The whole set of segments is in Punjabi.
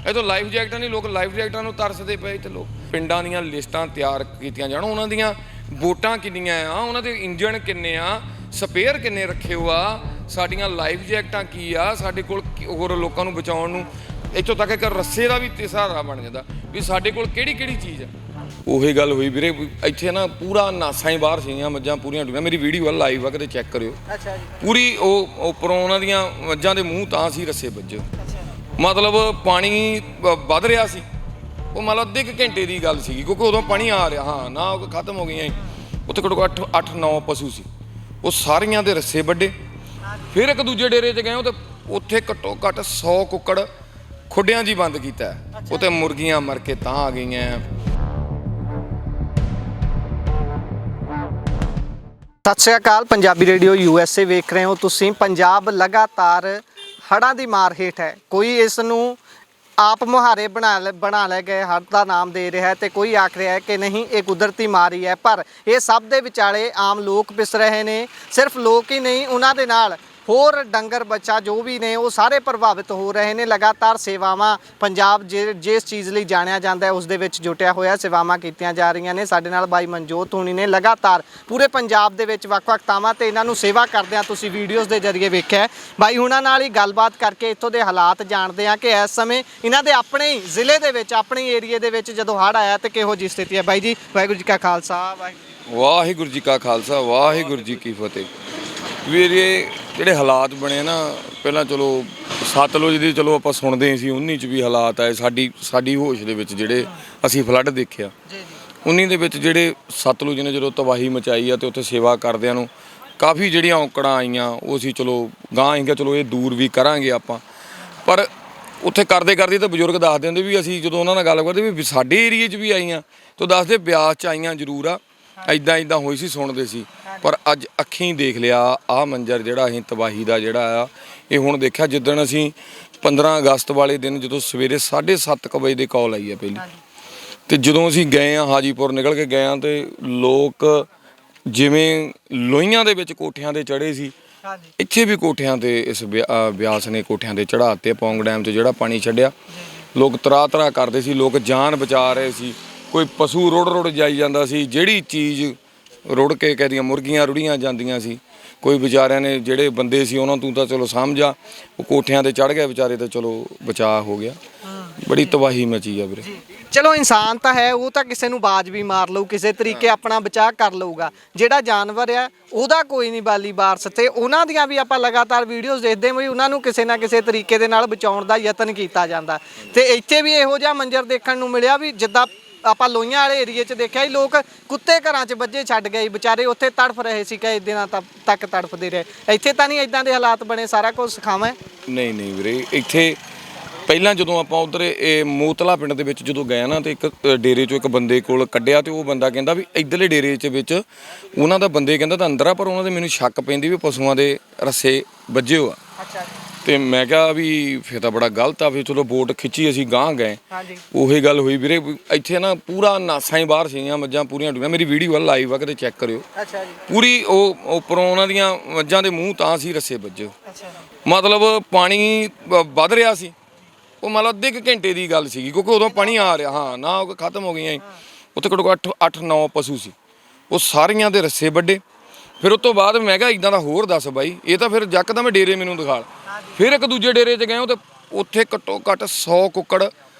ਇਹ ਤਾਂ ਲਾਈਫ ਜੈਕਟਾਂ ਨਹੀਂ, ਲੋਕ ਲਾਈਫ ਜੈਕਟਾਂ ਨੂੰ ਤਰਸਦੇ ਪਏ। ਤੇ ਲੋਕ ਪਿੰਡਾਂ ਦੀਆਂ ਲਿਸਟਾਂ ਤਿਆਰ ਕੀਤੀਆਂ ਜਾਣ, ਉਹਨਾਂ ਦੀਆਂ ਵੋਟਾਂ ਕਿੰਨੀਆਂ ਆ, ਉਹਨਾਂ ਦੇ ਇੰਜਣ ਕਿੰਨੇ ਆ, ਸਪੇਅਰ ਕਿੰਨੇ ਰੱਖੇ ਹੋ ਆ, ਸਾਡੀਆਂ ਲਾਈਫ ਜੈਕਟਾਂ ਕੀ ਆ, ਸਾਡੇ ਕੋਲ ਹੋਰ ਲੋਕਾਂ ਨੂੰ ਬਚਾਉਣ ਨੂੰ ਇੱਥੋਂ ਤੱਕ ਇੱਕ ਰੱਸੇ ਦਾ ਵੀ ਸਹਾਰਾ ਬਣ ਜਾਂਦਾ ਵੀ ਸਾਡੇ ਕੋਲ ਕਿਹੜੀ ਕਿਹੜੀ ਚੀਜ਼ ਆ। ਉਹੀ ਗੱਲ ਹੋਈ ਵੀਰੇ, ਇੱਥੇ ਨਾ ਪੂਰਾ ਨਾਸਾਂ ਹੀ ਬਾਹਰ ਸੀਗੀਆਂ, ਮੱਝਾਂ ਪੂਰੀਆਂ ਡੁੱਬੀਆਂ। ਮੇਰੀ ਵੀਡੀਓ ਲਾਈਵ ਆ, ਕਦੇ ਚੈੱਕ ਕਰਿਓ। ਅੱਛਾ ਜੀ। ਪੂਰੀ ਉਹ ਉੱਪਰੋਂ ਉਹਨਾਂ ਦੀਆਂ ਮੱਝਾਂ ਦੇ ਮੂੰਹ ਤਾਂ ਸੀ ਰੱਸੇ ਵੱਜੇ। ਮਤਲਬ ਪਾਣੀ ਵੱਧ ਰਿਹਾ ਸੀ, ਉਹ ਮਤਲਬ ਅੱਧੇ ਕੁ ਘੰਟੇ ਦੀ ਗੱਲ ਸੀਗੀ, ਕਿਉਂਕਿ ਉਦੋਂ ਪਾਣੀ ਆ ਰਿਹਾ। ਹਾਂ ਨਾ ਉਹ ਖਤਮ ਹੋ ਗਈਆਂ। ਉੱਥੇ ਘੱਟੋ ਘੱਟ 8-9 ਪਸ਼ੂ ਸੀ, ਉਹ ਸਾਰੀਆਂ ਦੇ ਰੱਸੇ ਵੱਡੇ। ਫਿਰ ਇੱਕ ਦੂਜੇ ਡੇਰੇ 'ਚ ਗਏ, ਉਹ ਤੇ ਉੱਥੇ ਘੱਟੋ ਘੱਟ 100 ਕੁੱਕੜ ਖੁੱਡਿਆਂ 'ਚ ਹੀ ਬੰਦ ਕੀਤਾ। ਉੱਥੇ ਮੁਰਗੀਆਂ ਮਰ ਕੇ ਤਾਂ ਆ ਗਈਆਂ। ਸਤਿ ਸ਼੍ਰੀ ਅਕਾਲ, ਪੰਜਾਬੀ ਰੇਡੀਓ USA ਵੇਖ ਰਹੇ ਹੋ ਤੁਸੀਂ। ਪੰਜਾਬ ਲਗਾਤਾਰ ਹੜ੍ਹਾਂ ਦੀ ਮਾਰ ਹੇਠ ਹੈ। ਕੋਈ ਇਸ ਨੂੰ ਆਪ ਮੁਹਾਰੇ ਬਣਾ ਲੈ ਗਏ ਹੜ੍ਹ ਦਾ ਨਾਮ ਦੇ ਰਿਹਾ ਹੈ, ਤੇ ਕੋਈ ਆਖ ਰਿਹਾ ਹੈ ਕਿ ਨਹੀਂ ਇਹ ਕੁਦਰਤੀ ਮਾਰ ਹੀ ਹੈ। ਪਰ ਇਹ ਸਭ ਦੇ ਵਿਚਾਲੇ ਆਮ ਲੋਕ ਪਿਸ ਰਹੇ ਨੇ। ਸਿਰਫ ਲੋਕ ਹੀ ਨਹੀਂ, ਉਹਨਾਂ ਦੇ ਨਾਲ ਹੋਰ ਡੰਗਰ ਬੱਚਾ ਜੋ ਵੀ ਨੇ ਉਹ ਸਾਰੇ ਪ੍ਰਭਾਵਿਤ ਹੋ ਰਹੇ ਨੇ। ਲਗਾਤਾਰ ਸੇਵਾਵਾਂ ਪੰਜਾਬ ਜਿਸ ਚੀਜ਼ ਲਈ ਜਾਣਿਆ ਜਾਂਦਾ ਹੈ ਉਸ ਦੇ ਵਿੱਚ ਜੁਟਿਆ ਹੋਇਆ, ਸੇਵਾਵਾਂ ਕੀਤੀਆਂ ਜਾ ਰਹੀਆਂ ਨੇ। ਸਾਡੇ ਨਾਲ ਬਾਈ ਮਨਜੋਤ ਹੋਣੀ ਨੇ ਲਗਾਤਾਰ ਪੂਰੇ ਪੰਜਾਬ ਦੇ ਵਿੱਚ ਵੱਖ-ਵੱਖ ਥਾਵਾਂ ਤੇ ਇਹਨਾਂ ਨੂੰ ਸੇਵਾ ਕਰਦਿਆਂ ਤੁਸੀਂ ਵੀਡੀਓਜ਼ ਦੇ ਜ਼ਰੀਏ ਵੇਖਿਆ। ਬਾਈ ਹੁਣਾਂ ਨਾਲ ਹੀ ਗੱਲਬਾਤ ਕਰਕੇ ਇੱਥੋਂ ਦੇ ਹਾਲਾਤ ਜਾਣਦੇ ਹਾਂ ਕਿ ਇਸ ਸਮੇਂ ਇਹਨਾਂ ਦੇ ਆਪਣੇ ਹੀ ਜ਼ਿਲ੍ਹੇ ਦੇ ਵਿੱਚ, ਆਪਣੇ ਏਰੀਏ ਦੇ ਵਿੱਚ ਜਦੋਂ ਹੜ੍ਹ ਆਇਆ ਤੇ ਕਿਹੋ ਜਿਹੀ ਸਥਿਤੀ ਹੈ। ਬਾਈ ਜੀ, ਵਾਹਿਗੁਰੂ ਜੀ ਕਾ ਖਾਲਸਾ। ਵਾਹਿਗੁਰੂ ਜੀ ਕਾ ਖਾਲਸਾ, ਵਾਹਿਗੁਰੂ ਜੀ ਕੀ ਫਤਿਹ। ਵੀਰੇ ਜਿਹੜੇ ਹਾਲਾਤ ਬਣੇ ਨਾ, ਪਹਿਲਾਂ ਚਲੋ ਸਤਲੁਜ ਦੀ ਚਲੋ ਆਪਾਂ ਸੁਣਦੇ ਸੀ, 19 ਚ ਵੀ ਹਾਲਾਤ ਆਏ ਸਾਡੀ ਹੋਸ਼ ਦੇ ਵਿੱਚ, ਜਿਹੜੇ ਅਸੀਂ ਫਲੱਡ ਦੇਖਿਆ 19 ਦੇ ਵਿੱਚ, ਜਿਹੜੇ ਸਤਲੁਜ ਨੇ ਜਦੋਂ ਤਬਾਹੀ ਮਚਾਈ ਆ, ਤੇ ਉੱਥੇ ਸੇਵਾ ਕਰਦਿਆਂ ਨੂੰ ਕਾਫੀ ਜਿਹੜੀਆਂ ਔਕੜਾਂ ਆਈਆਂ, ਉਹ ਅਸੀਂ ਚਲੋ ਗਾਂਹ ਆਏਂਗੇ, ਚਲੋ ਇਹ ਦੂਰ ਵੀ ਕਰਾਂਗੇ ਆਪਾਂ। ਪਰ ਉੱਥੇ ਕਰਦੇ ਤਾਂ ਬਜ਼ੁਰਗ ਦੱਸਦੇ ਹੁੰਦੇ ਵੀ ਅਸੀਂ ਜਦੋਂ ਉਹਨਾਂ ਨਾਲ ਗੱਲ ਕਰਦੇ ਵੀ ਸਾਡੇ ਏਰੀਏ 'ਚ ਵੀ ਆਈਆਂ, ਤਾਂ ਦੱਸਦੇ ਬਿਆਸ 'ਚ ਆਈਆਂ ਜ਼ਰੂਰ ਆ, ਇੱਦਾਂ ਹੋਈ ਸੀ, ਸੁਣਦੇ ਸੀ। ਪਰ ਅੱਜ ਅੱਖੀਂ ਦੇਖ ਲਿਆ ਆਹ ਮੰਜ਼ਰ, ਜਿਹੜਾ ਅਸੀਂ ਤਬਾਹੀ ਦਾ ਜਿਹੜਾ ਆ ਇਹ ਹੁਣ ਦੇਖਿਆ। ਜਿੱਦਣ ਅਸੀਂ 15 ਅਗਸਤ ਵਾਲੇ ਦਿਨ ਜਦੋਂ ਸਵੇਰੇ 7:30 ਵਜੇ ਦੀ ਕਾਲ ਆਈ ਆ ਪਹਿਲੀ, ਤੇ ਜਦੋਂ ਅਸੀਂ ਗਏ ਆ ਹਾਜੀਪੁਰ ਨਿਕਲ ਕੇ ਗਏ ਆ, ਤੇ ਲੋਕ ਜਿਵੇਂ ਲੋਹੀਆਂ ਦੇ ਵਿੱਚ ਕੋਠਿਆਂ ਦੇ ਚੜ੍ਹੇ ਸੀ, ਇੱਥੇ ਵੀ ਕੋਠਿਆਂ ਤੇ ਇਸ ਬਿਆਸ ਨੇ ਕੋਠਿਆਂ ਤੇ ਚੜ੍ਹਾਤੇ। ਪੌਂਗ ਡੈਮ 'ਚ ਜਿਹੜਾ ਪਾਣੀ ਛੱਡਿਆ, ਲੋਕ ਤਰਾ ਕਰਦੇ ਸੀ, ਲੋਕ ਜਾਨ ਬਚਾ ਰਹੇ ਸੀ। ਕੋਈ ਪਸ਼ੂ ਰੁੜ ਜਾਈ ਜਾਂਦਾ ਸੀ, ਜਿਹੜੀ ਚੀਜ਼ ਰੁੜ ਕੇ ਕਹਦੀਆਂ ਮੁਰਗੀਆਂ ਰੁੜੀਆਂ ਜਾਂਦੀਆਂ ਸੀ। ਕੋਈ ਵਿਚਾਰਿਆਂ ਨੇ ਜਿਹੜੇ ਬੰਦੇ ਸੀ ਉਹਨਾਂ ਤੋਂ ਤਾਂ ਚਲੋ ਸਮਝਾ, ਉਹ ਕੋਠਿਆਂ ਤੇ ਚੜ੍ਹ ਗਏ ਵਿਚਾਰੇ, ਤਾਂ ਚਲੋ ਬਚਾਅ ਹੋ ਗਿਆ। ਬੜੀ ਤਬਾਹੀ ਮਚੀ ਆ ਵੀਰੇ। ਚਲੋ ਇਨਸਾਨ ਤਾਂ ਹੈ, ਉਹ ਤਾਂ ਕਿਸੇ ਨੂੰ ਬਾਜ ਵੀ ਮਾਰ ਲਊ, ਕਿਸੇ ਤਰੀਕੇ ਆਪਣਾ ਬਚਾਅ ਕਰ ਲਊਗਾ। ਜਿਹੜਾ ਜਾਨਵਰ ਆ ਉਹਦਾ ਕੋਈ ਨਹੀਂ ਬਾਲੀ ਬਾਰਸ, ਤੇ ਉਹਨਾਂ ਦੀਆਂ ਵੀ ਆਪਾਂ ਲਗਾਤਾਰ ਵੀਡੀਓਜ਼ ਦੇਖਦੇ ਹਾਂ ਵੀ ਉਹਨਾਂ ਨੂੰ ਕਿਸੇ ਨਾ ਕਿਸੇ ਤਰੀਕੇ ਦੇ ਨਾਲ ਬਚਾਉਣ ਦਾ ਯਤਨ ਕੀਤਾ ਜਾਂਦਾ। ਤੇ ਇੱਥੇ ਵੀ ਇਹੋ ਜਿਹਾ ਮੰਜ਼ਰ ਦੇਖਣ ਨੂੰ ਮਿਲਿਆ ਵੀ ਜਿੱਦਾਂ ਆਪਾਂ ਲੋਹੀਆਂ ਵਾਲੇ ਏਰੀਏ 'ਚ ਦੇਖਿਆ ਸੀ, ਲੋਕ ਕੁੱਤੇ ਘਰਾਂ 'ਚ ਬੱਝੇ ਛੱਡ ਗਏ ਵਿਚਾਰੇ, ਉੱਥੇ ਤੜਫ ਰਹੇ ਸੀ, ਕਈ ਦਿਨਾਂ ਤੱਕ ਤੜਫਦੇ ਰਹੇ। ਇੱਥੇ ਤਾਂ ਨਹੀਂ ਇਦਾਂ ਦੇ ਹਾਲਾਤ ਬਣੇ, ਸਾਰਾ ਕੁਝ ਸਿਖਾਵਾਂ? ਨਹੀਂ ਵੀਰੇ, ਇੱਥੇ ਪਹਿਲਾਂ ਜਦੋਂ ਆਪਾਂ ਉਧਰ ਇਹ ਮੋਤਲਾ ਪਿੰਡ ਦੇ ਵਿੱਚ ਜਦੋਂ ਗਏ ਨਾ, ਤੇ ਇੱਕ ਡੇਰੇ 'ਚੋਂ ਇੱਕ ਬੰਦੇ ਕੋਲ ਕੱਢਿਆ, ਤੇ ਉਹ ਬੰਦਾ ਕਹਿੰਦਾ ਵੀ ਇੱਧਰਲੇ ਡੇਰੇ 'ਚ ਵਿੱਚ ਉਹਨਾਂ ਦਾ ਬੰਦੇ ਕਹਿੰਦਾ ਤਾਂ ਅੰਦਰ ਆ, ਪਰ ਉਹਨਾਂ ਦੇ ਮੈਨੂੰ ਸ਼ੱਕ ਪੈਂਦੀ ਵੀ ਪਸ਼ੂਆਂ ਦੇ ਰੱਸੇ ਵੱਜੇ ਹੋ ਆ। ਅੱਛਾ। ਤੇ ਮੈਂ ਕਿਹਾ ਵੀ ਫਿਰ ਤਾਂ ਬੜਾ ਗਲਤ ਆ। ਫਿਰ ਚਲੋ ਬੋਟ ਖਿੱਚੀ, ਅਸੀਂ ਗਾਂਹ ਗਏ। ਉਹੀ ਗੱਲ ਹੋਈ ਵੀਰੇ, ਇੱਥੇ ਨਾ ਪੂਰਾ ਨਾਸਾਂ ਹੀ ਬਾਹਰ ਸੀਗੀਆਂ, ਮੱਝਾਂ ਪੂਰੀਆਂ ਡੁੱਬੀਆਂ। ਮੇਰੀ ਵੀਡੀਓ ਲਾਈਵ ਆ, ਕਦੇ ਚੈੱਕ ਕਰਿਓ। ਅੱਛਾ ਜੀ। ਪੂਰੀ ਉਹ ਉੱਪਰੋਂ ਉਹਨਾਂ ਦੀਆਂ ਮੱਝਾਂ ਦੇ ਮੂੰਹ ਤਾਂ ਸੀ ਰੱਸੇ ਵੱਜੇ। ਮਤਲਬ ਪਾਣੀ ਵੱਧ ਰਿਹਾ ਸੀ, ਉਹ ਮਤਲਬ ਅੱਧੇ ਕੁ ਘੰਟੇ ਦੀ ਗੱਲ ਸੀਗੀ, ਕਿਉਂਕਿ ਉਦੋਂ ਪਾਣੀ ਆ ਰਿਹਾ। ਹਾਂ ਨਾ ਉਹ ਖਤਮ ਹੋ ਗਈਆਂ। ਉੱਥੇ ਘੱਟੋ ਘੱਟ 8-9 ਪਸ਼ੂ ਸੀ, ਉਹ ਸਾਰੀਆਂ ਦੇ ਰੱਸੇ ਵੱਡੇ। ਫਿਰ ਉਸ ਤੋਂ ਬਾਅਦ ਮੈਂ ਕਿਹਾ ਇੱਦਾਂ ਦਾ ਹੋਰ ਦੱਸ ਬਾਈ, ਇਹ ਤਾਂ ਫਿਰ ਯਕਦਮ ਡੇਰੇ ਮੈਨੂੰ ਦਿਖਾਲ। ਫਿਰ ਇੱਕ ਦੂਜੇ ਡੇਰੇ 'ਚ ਗਏ, ਉਹ ਤੇ ਉੱਥੇ ਘੱਟੋ ਘੱਟ 100 ਕੁੱਕੜ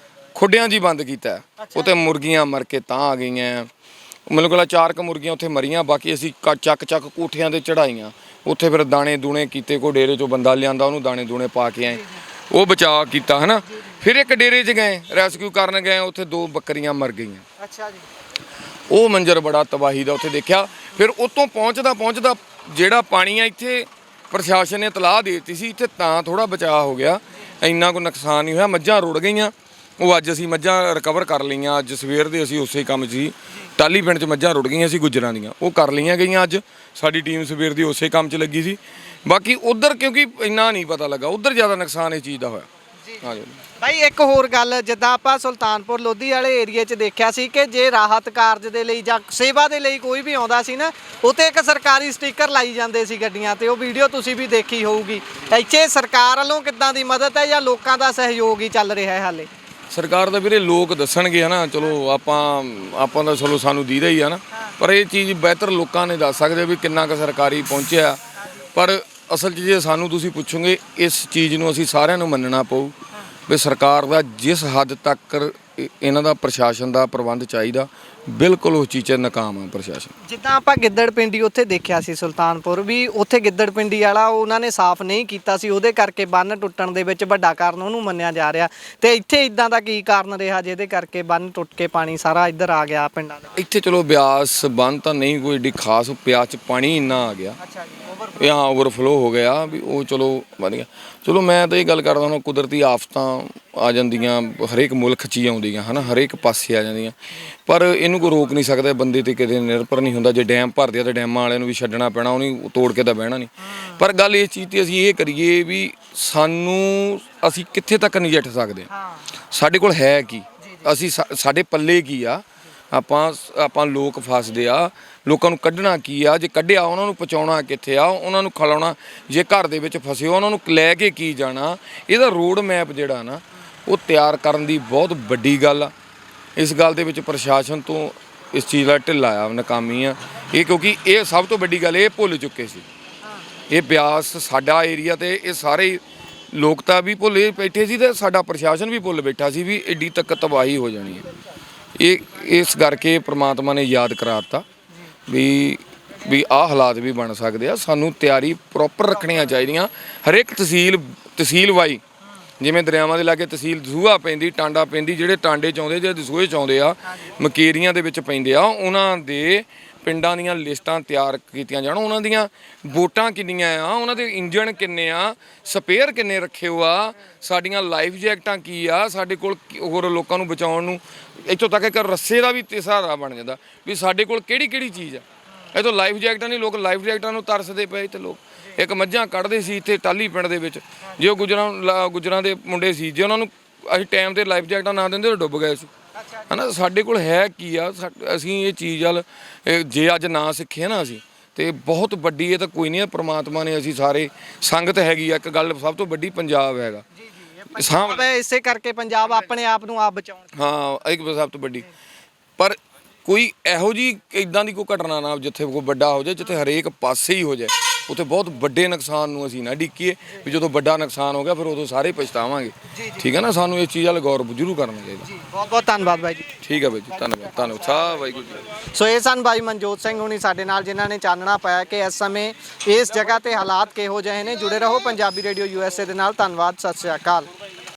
ਖੁੱਡਿਆਂ 'ਚ ਹੀ ਬੰਦ ਕੀਤਾ। ਉੱਥੇ ਮੁਰਗੀਆਂ ਮਰ ਕੇ ਤਾਂ ਆ ਗਈਆਂ। ਮੈਨੂੰ ਕੋਲ 4 ਕੁ ਮੁਰਗੀਆਂ ਉੱਥੇ ਮਰੀਆਂ, ਬਾਕੀ ਅਸੀਂ ਚੱਕ ਕੋਠਿਆਂ 'ਤੇ ਚੜ੍ਹਾਈਆਂ। ਉੱਥੇ ਫਿਰ ਦਾਣੇ ਦੂਣੇ ਕੀਤੇ, ਕੋਈ ਡੇਰੇ 'ਚੋਂ ਬੰਦਾ ਲਿਆਂਦਾ, ਉਹਨੂੰ ਦਾਣੇ ਦੂਣੇ ਪਾ ਕੇ ਆਏ, ਉਹ ਬਚਾਅ ਕੀਤਾ ਹੈ ਨਾ। ਫਿਰ ਇੱਕ ਡੇਰੇ 'ਚ ਗਏ, ਰੈਸਕਿਊ ਕਰਨ ਗਏ, ਉੱਥੇ 2 ਬੱਕਰੀਆਂ ਮਰ ਗਈਆਂ। ਅੱਛਾ ਜੀ। ਉਹ ਮੰਜ਼ਰ ਬੜਾ ਤਬਾਹੀ ਦਾ ਉੱਥੇ ਦੇਖਿਆ। ਫਿਰ ਉੱਤੋਂ ਪਹੁੰਚਦਾ ਜਿਹੜਾ ਪਾਣੀ ਆ, ਇੱਥੇ ਪ੍ਰਸ਼ਾਸਨ ਨੇ ਇਤਲਾਹ ਦੇ ਦਿੱਤੀ ਸੀ, ਇੱਥੇ ਤਾਂ ਥੋੜ੍ਹਾ ਬਚਾਅ ਹੋ ਗਿਆ, ਇੰਨਾ ਕੋਈ ਨੁਕਸਾਨ ਨਹੀਂ ਹੋਇਆ। ਮੱਝਾਂ ਰੁੜ ਗਈਆਂ, ਉਹ ਅੱਜ ਅਸੀਂ ਮੱਝਾਂ ਰਿਕਵਰ ਕਰ ਲਈਆਂ। ਅੱਜ ਸਵੇਰ ਦੇ ਅਸੀਂ ਉਸੇ ਕੰਮ 'ਚ ਸੀ। ਟਾਹਲੀ ਪਿੰਡ 'ਚ ਮੱਝਾਂ ਰੁੜ ਗਈਆਂ ਸੀ ਗੁੱਜਰਾਂ ਦੀਆਂ, ਉਹ ਕਰ ਲਈਆਂ ਗਈਆਂ। ਅੱਜ ਸਾਡੀ ਟੀਮ ਸਵੇਰ ਦੀ ਉਸੇ ਕੰਮ 'ਚ ਲੱਗੀ ਸੀ। ਬਾਕੀ ਉੱਧਰ ਕਿਉਂਕਿ ਇੰਨਾ ਨਹੀਂ ਪਤਾ ਲੱਗਾ, ਉੱਧਰ ਜ਼ਿਆਦਾ ਨੁਕਸਾਨ ਇਸ ਚੀਜ਼ ਦਾ ਹੋਇਆ। ਹਾਂਜੀ ਭਾਈ, ਇੱਕ ਹੋਰ ਗੱਲ, ਜਿੱਦਾਂ ਆਪਾਂ ਸੁਲਤਾਨਪੁਰ ਲੋਧੀ ਵਾਲੇ ਏਰੀਏ 'ਚ ਦੇਖਿਆ ਸੀ ਕਿ ਜੇ ਰਾਹਤ ਕਾਰਜ ਦੇ ਲਈ ਜਾਂ ਸੇਵਾ ਦੇ ਲਈ ਕੋਈ ਵੀ ਆਉਂਦਾ ਸੀ ਨਾ, ਉੱਥੇ ਇੱਕ ਸਰਕਾਰੀ ਸਟicker ਲਾਈ ਜਾਂਦੇ ਸੀ ਗੱਡੀਆਂ ਤੇ। ਉਹ ਵੀਡੀਓ ਤੁਸੀਂ ਵੀ ਦੇਖੀ ਹੋਊਗੀ। ਇੱਥੇ ਸਰਕਾਰ ਵੱਲੋਂ ਕਿੱਦਾਂ ਦੀ ਮਦਦ ਹੈ ਜਾਂ ਲੋਕਾਂ ਦਾ ਸਹਿਯੋਗ ਹੀ ਚੱਲ ਰਿਹਾ ਹੈ ਹਾਲੇ? ਸਰਕਾਰ ਦਾ ਵੀਰੇ ਲੋਕ ਦੱਸਣਗੇ ਹਨਾ। ਚਲੋ ਆਪਾਂ ਦਾ ਚਲੋ ਸਾਨੂੰ ਦੀਦਾ ਹੀ ਆ ਨਾ, ਪਰ ਇਹ ਚੀਜ਼ ਬਿਹਤਰ ਲੋਕਾਂ ਨੇ ਦੱਸ ਸਕਦੇ ਵੀ ਕਿੰਨਾ ਕੁ ਸਰਕਾਰੀ ਪਹੁੰਚਿਆ। ਪਰ ਅਸਲ 'ਚ ਜੇ ਸਾਨੂੰ ਤੁਸੀਂ ਪੁੱਛੋਗੇ, ਇਸ ਚੀਜ਼ ਨੂੰ ਅਸੀਂ ਸਾਰਿਆਂ ਨੂੰ ਮੰਨਣਾ ਪਊ ਵੀ ਸਰਕਾਰ ਦਾ ਜਿਸ ਹੱਦ ਤੱਕ ਇਹਨਾਂ ਦਾ ਪ੍ਰਸ਼ਾਸਨ ਦਾ ਪ੍ਰਬੰਧ ਚਾਹੀਦਾ, ਬਿਲਕੁਲ ਉਸ ਚੀਜ਼ 'ਚ ਨਾਕਾਮ ਆ ਪ੍ਰਸ਼ਾਸਨ। ਜਿੱਦਾਂ ਆਪਾਂ ਗਿੱਦੜ ਪਿੰਡੀ ਉੱਥੇ ਦੇਖਿਆ ਸੀ ਸੁਲਤਾਨਪੁਰ ਵੀ, ਉੱਥੇ ਗਿੱਦੜ ਪਿੰਡੀ ਵਾਲਾ ਉਹਨਾਂ ਨੇ ਸਾਫ਼ ਨਹੀਂ ਕੀਤਾ ਸੀ, ਉਹਦੇ ਕਰਕੇ ਬੰਨ ਟੁੱਟਣ ਦੇ ਵਿੱਚ ਵੱਡਾ ਕਾਰਨ ਉਹਨੂੰ ਮੰਨਿਆ ਜਾ ਰਿਹਾ। ਤੇ ਇੱਥੇ ਇਦਾਂ ਦਾ ਕੀ ਕਾਰਨ ਰਿਹਾ ਜਿਹਦੇ ਕਰਕੇ ਬੰਨ ਟੁੱਟ ਕੇ ਪਾਣੀ ਸਾਰਾ ਇੱਧਰ ਆ ਗਿਆ ਪਿੰਡਾਂ ਦੇ? ਇੱਥੇ ਚਲੋ ਬਿਆਸ ਬੰਨ ਤਾਂ ਨਹੀਂ ਕੋਈ ਏਡੀ ਖਾਸ, ਬਿਆਸ 'ਚ ਪਾਣੀ ਇੰਨਾ ਆ ਗਿਆ, ਅੱਛਾ ਜੀ, ਇਹ ਹਾਂ ਓਵਰਫਲੋ ਹੋ ਗਿਆ ਵੀ ਉਹ ਚਲੋ ਵਧ ਗਿਆ। ਚਲੋ ਮੈਂ ਤਾਂ ਇਹ ਗੱਲ ਕਰਦਾ ਹਾਂ, ਕੁਦਰਤੀ ਆਫਤਾਂ ਆ ਜਾਂਦੀਆਂ ਹਰੇਕ ਮੁਲਕ 'ਚ ਹੀ ਆਉਂਦੀਆਂ ਹੈ ਨਾ, ਹਰੇਕ ਪਾਸੇ ਆ ਜਾਂਦੀਆਂ, ਪਰ ਇਹਨੂੰ ਕੋਈ ਰੋਕ ਨਹੀਂ ਸਕਦਾ। ਬੰਦੇ ਤੇ ਕਿਤੇ ਨਿਰਭਰ ਨਹੀਂ ਹੁੰਦਾ। ਜੇ ਡੈਮ ਭਰਦੇ ਆ ਤਾਂ ਡੈਮਾਂ ਵਾਲਿਆਂ ਨੂੰ ਵੀ ਛੱਡਣਾ ਪੈਣਾ, ਉਹਨੂੰ ਤੋੜ ਕੇ ਤਾਂ ਬਹਿਣਾ ਨਹੀਂ। ਪਰ ਗੱਲ ਇਸ ਚੀਜ਼ ਤੇ ਅਸੀਂ ਇਹ ਕਰੀਏ ਵੀ ਅਸੀਂ ਕਿੱਥੇ ਤੱਕ ਨਜਿੱਠ ਸਕਦੇ ਹਾਂ, ਸਾਡੇ ਕੋਲ ਹੈ ਕੀ, ਅਸੀਂ ਸਾਡੇ ਪੱਲੇ ਕੀ ਆ, ਆਪਾਂ ਲੋਕ ਫਸਦੇ ਆ, ਲੋਕਾਂ ਨੂੰ ਕੱਢਣਾ ਕੀ ਆ, ਜੇ ਕੱਢਿਆ ਉਹਨਾਂ ਨੂੰ ਪਹੁੰਚਾਉਣਾ ਕਿੱਥੇ ਆ, ਉਹਨਾਂ ਨੂੰ ਖਿਲਾਉਣਾ, ਜੇ ਘਰ ਦੇ ਵਿੱਚ ਫਸੇ ਉਹਨਾਂ ਨੂੰ ਲੈ ਕੇ ਕੀ ਜਾਣਾ, ਇਹਦਾ ਰੋਡ ਮੈਪ ਜਿਹੜਾ ਨਾ ਉਹ ਤਿਆਰ ਕਰਨ ਦੀ ਬਹੁਤ ਵੱਡੀ ਗੱਲ ਆ। ਇਸ ਗੱਲ ਦੇ ਵਿੱਚ ਪ੍ਰਸ਼ਾਸਨ ਤੋਂ ਇਸ ਚੀਜ਼ ਦਾ ਢਿੱਲਾ ਆ, ਨਾਕਾਮੀ ਆ ਇਹ, ਕਿਉਂਕਿ ਇਹ ਸਭ ਤੋਂ ਵੱਡੀ ਗੱਲ ਇਹ ਭੁੱਲ ਚੁੱਕੇ ਸੀ। ਇਹ ਬਿਆਸ ਸਾਡਾ ਏਰੀਆ ਤੇ ਇਹ ਸਾਰੇ ਲੋਕ ਤਾਂ ਵੀ ਭੁੱਲੇ ਬੈਠੇ ਸੀ ਤੇ ਸਾਡਾ ਪ੍ਰਸ਼ਾਸਨ ਵੀ ਭੁੱਲ ਬੈਠਾ ਸੀ ਵੀ ਐਡੀ ਤੱਕ ਤਬਾਹੀ ਹੋ ਜਾਣੀ ਹੈ। ਇਸ ਕਰਕੇ ਪ੍ਰਮਾਤਮਾ ਨੇ ਯਾਦ ਕਰਾ ਦਿੱਤਾ ਵੀ ਆਹ ਹਾਲਾਤ ਵੀ ਬਣ ਸਕਦੇ ਆ। ਸਾਨੂੰ ਤਿਆਰੀ ਪ੍ਰੋਪਰ ਰੱਖਣੀਆਂ ਚਾਹੀਦੀਆਂ। ਹਰ ਇੱਕ ਤਹਿਸੀਲ ਵਾਈ, ਜਿਵੇਂ ਦਰਿਆਵਾਂ ਦੇ ਲਾਗੇ ਤਹਿਸੀਲ ਦਸੂਹਾ ਪੈਂਦੀ, ਟਾਂਡਾ ਪੈਂਦੀ, ਜਿਹੜੇ ਟਾਂਡੇ 'ਚ ਆਉਂਦੇ, ਜਿਹੜੇ ਦਸੂਹੇ 'ਚ ਆਉਂਦੇ ਆ, ਮਕੇਰੀਆਂ ਦੇ ਵਿੱਚ ਪੈਂਦੇ ਆ, ਉਹਨਾਂ ਦੇ ਪਿੰਡਾਂ ਦੀਆਂ ਲਿਸਟਾਂ ਤਿਆਰ ਕੀਤੀਆਂ ਜਾਣ। ਉਹਨਾਂ ਦੀਆਂ ਵੋਟਾਂ ਕਿੰਨੀਆਂ ਆ, ਉਹਨਾਂ ਦੇ ਇੰਜਣ ਕਿੰਨੇ ਆ, ਸਪੇਅਰ ਕਿੰਨੇ ਰੱਖੇ ਹੋ ਆ, ਸਾਡੀਆਂ ਲਾਈਫ ਜੈਕਟਾਂ ਕੀ ਆ, ਸਾਡੇ ਕੋਲ ਹੋਰ ਲੋਕਾਂ ਨੂੰ ਬਚਾਉਣ ਨੂੰ ਇੱਥੋਂ ਤੱਕ ਇੱਕ ਰੱਸੇ ਦਾ ਵੀ ਸਹਾਰਾ ਬਣ ਜਾਂਦਾ ਵੀ ਸਾਡੇ ਕੋਲ ਕਿਹੜੀ ਚੀਜ਼ ਆ। ਇੱਥੋਂ ਲਾਈਫ ਜੈਕਟਾਂ ਨਹੀਂ, ਲੋਕ ਲਾਈਫ ਜੈਕਟਾਂ ਨੂੰ ਤਰਸਦੇ ਪਏ। ਤੇ ਲੋਕ ਇੱਕ ਮੱਝਾਂ ਕੱਢਦੇ ਸੀ ਇੱਥੇ ਟਾਹਲੀ ਪਿੰਡ ਦੇ ਵਿੱਚ, ਜੇ ਉਹ ਗੁਜਰਾਂ ਦੇ ਮੁੰਡੇ ਸੀ, ਜੇ ਉਹਨਾਂ ਨੂੰ ਅਸੀਂ ਟਾਈਮ ਤੇ ਲਾਈਫ ਜੈਕਟਾਂ ਨਾ ਦਿੰਦੇ ਉਹ ਡੁੱਬ ਗਏ ਸੀ, ਹੈ ਨਾ। ਸਾਡੇ ਕੋਲ ਹੈ ਕੀ ਆ, ਅਸੀਂ ਇਹ ਚੀਜ਼ ਵੱਲ ਜੇ ਅੱਜ ਨਾ ਸਿੱਖੇ ਨਾ ਅਸੀਂ, ਤੇ ਬਹੁਤ ਵੱਡੀ ਇਹ ਤਾਂ ਕੋਈ ਨਹੀਂ ਹੈ, ਪ੍ਰਮਾਤਮਾ ਨੇ ਅਸੀਂ ਸਾਰੇ ਸੰਗਤ ਹੈਗੀ ਆ। ਇੱਕ ਗੱਲ ਸਭ ਤੋਂ ਵੱਡੀ ਪੰਜਾਬ ਹੈਗਾ, ਇਸੇ ਕਰਕੇ ਪੰਜਾਬ ਆਪਣੇ ਆਪ ਨੂੰ ਆਪ ਬਚਾਉਣ। ਹਾਂ, ਇੱਕ ਸਭ ਤੋਂ ਵੱਡੀ। ਪਰ ਕੋਈ ਇਹੋ ਜਿਹੀ ਇਦਾਂ ਦੀ ਕੋਈ ਘਟਨਾ ਨਾ ਜਿੱਥੇ ਕੋਈ ਵੱਡਾ ਹੋ ਜਾਏ, ਜਿੱਥੇ ਹਰੇਕ ਪਾਸੇ ਹੀ ਹੋ ਜਾਏ, ਉੱਥੇ ਬਹੁਤ ਵੱਡੇ ਨੁਕਸਾਨ ਨੂੰ ਅਸੀਂ ਨਾ ਡਿੱਕੀਏ ਵੀ ਜਦੋਂ ਵੱਡਾ ਨੁਕਸਾਨ ਹੋ ਗਿਆ ਫਿਰ ਉਦੋਂ ਸਾਰੇ ਪਛਤਾਵਾਂਗੇ। ਠੀਕ ਹੈ ਨਾ, ਸਾਨੂੰ ਇਸ ਚੀਜ਼ ਵੱਲ ਗੌਰ ਜ਼ਰੂਰ ਕਰਨਾ ਚਾਹੀਦਾ। ਬਹੁਤ ਬਹੁਤ ਧੰਨਵਾਦ ਬਾਈ ਜੀ। ਠੀਕ ਹੈ ਬਾਈ ਜੀ, ਧੰਨਵਾਦ ਸਾਹ ਵਾਹਿਗੁਰੂ ਜੀ। ਸੋ ਇਹ ਸਨ ਬਾਈ ਮਨਜੋਤ ਸਿੰਘ ਹੁਣੀ ਸਾਡੇ ਨਾਲ, ਜਿਨ੍ਹਾਂ ਨੇ ਚਾਨਣਾ ਪਾਇਆ ਕਿ ਇਸ ਸਮੇਂ ਇਸ ਜਗ੍ਹਾ ਤੇ ਹਾਲਾਤ ਕਿਹੋ ਜਿਹੇ ਨੇ। ਜੁੜੇ ਰਹੋ ਪੰਜਾਬੀ ਰੇਡੀਓ USA ਦੇ ਨਾਲ। ਧੰਨਵਾਦ, ਸਤਿ ਸ਼੍ਰੀ ਅਕਾਲ।